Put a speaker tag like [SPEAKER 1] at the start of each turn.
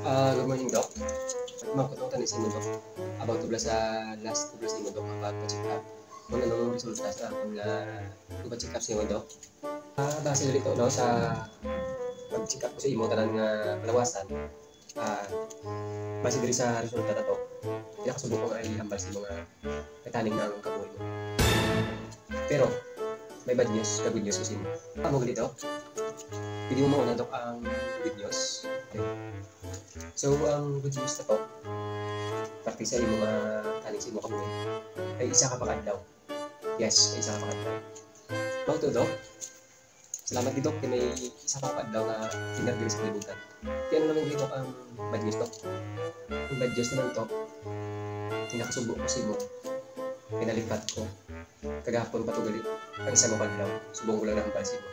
[SPEAKER 1] Good morning, Doc. Magkututan si mo, Doc. About tubla sa last tubla sa mo, Doc. About pa-check up. Kung anong resulta sa akong pa-check up sa mo, Doc. Base dito, no, sa pag-check up ko sa imo, tanang kalawasan. Base diri sa resulta na to, pinakasubok ko nga ihambal sa mga kataning ng kabuhi mo. Pero, may bad news, good news ko sa imo. Mo dito, hindi mo mauna, Doc, ang good news. Okay. So, ang good news na to, parte sa imo mga kaning sa imo kabuhi, ay isa ka pakadlaw. Yes, isa ka pakadlaw. Mao to, Doc. Salamat dito, may isa ka pakadlaw na tinagdiri sa kalibutan. Kaya ano naman dito ang bad news, Doc? Ang bad news naman to, tinakasubo ko sa imo, pinalipat ko. Kagahapon pa to gali, ang isa mo kadlaw, subong ko lang ng hambal sa imo.